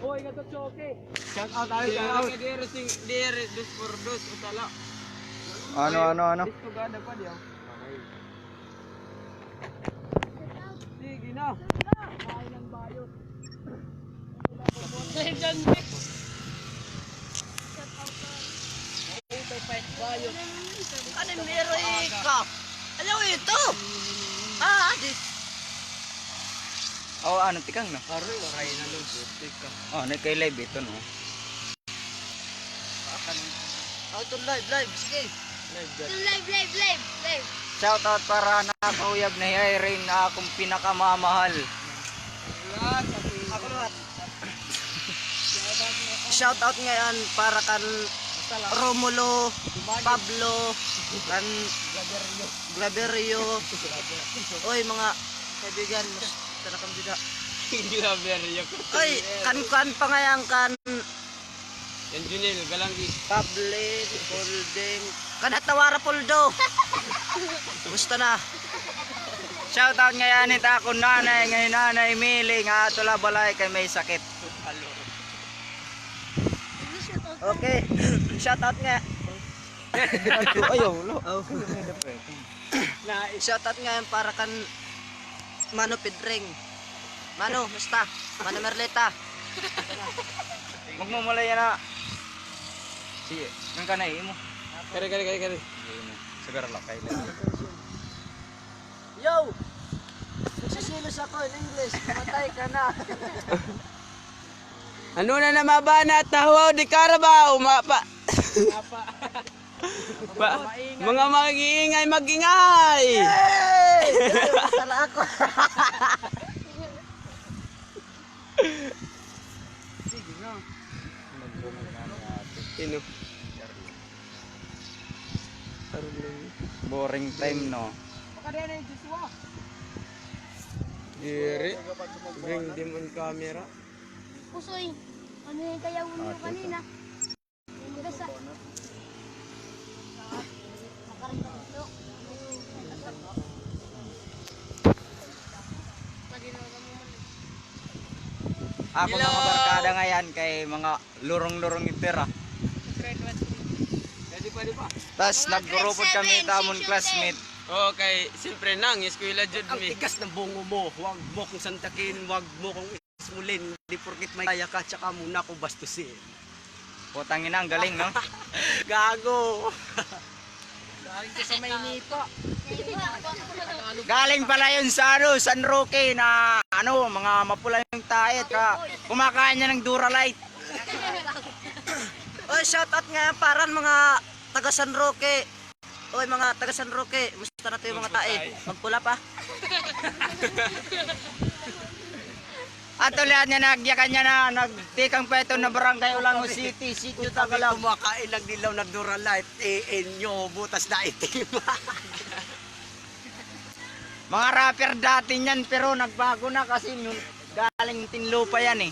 Hoy, gato choke. Shout out tayo, shout out. Dire dos por dos utala. Ano? Distugada pa diyo. Sige na. Kain ng bayo. Bayo. Ano meron ka? Ano ito? Ah, di. Oh, ano tikang no? Aray na log. Tika. Oh, kay live ito no. Oh, ito live. Sige. Live. Shout out para nakakuyab na Irene na akong pinakamamahal. Ako lahat. Shout out ngayon para kan Romulo, Pablo, kan Glaberio. Oy mga kaibigan, tara kami dito. Hindi na beryo. Oy, kan pa ngayon kan Yan Junel, galanggi. Pablet, Holding, kanatawara Poldo. Gusto na. Shout out ngayon ita ako nanay, ngayon nanay Mili nga tula balay kay may sakit. Okay. Shout out nga. Ayaw, lo. Shout out nga para kan Mano Pedring. Mano, musta? Mano Merleta. Magmumulay na. Sige, nang kanay mo. Kare. Sagar lang kay. Yo! Nagsisilos ako in English. Matay ka na. Ano na namabana tahuaw di Carabao mapa. Mga mag-iingay. Hey! Masala ako. Sige na. Sino? Boring time no. Makadaya na yung Joshua. Diri. Bring them on camera. Pusoy, ano yung kaya mo kanina? Yung gasa. Makaranta ito. Ako mga barkada ngayon kay mga lurong-lurong itira. Pwede pa. Tas naggurupod kami tamon classmate. Okay, siyempre nang eskwela jud Ang mi. tigas ng bungo mo. Huwag mo kong santakin. Huwag mo kong ismulin. Hindi porkit may kaya ka. Tsaka muna ko bastusin. Putangin na ang galing no. Gago. Galing ko sa Maynila. Galing pala yun sa San Roque na mga mapula yung taet ka. Kumakain niya ng Duralite. Oy, shout out nga para mga taga San Roque. Oy, mga taga San Roque. Musta na to yung mga tae? Magpula pa. At ulit niya nagyakan niya na nagtikang peto na barangay Ulango City, Sitio Tagalaw. Kumakain lang dilaw ng Duralight. Inyo, butas na itim. Mga rapper dati niyan pero nagbago na kasi yung galing Tinlupa yan eh.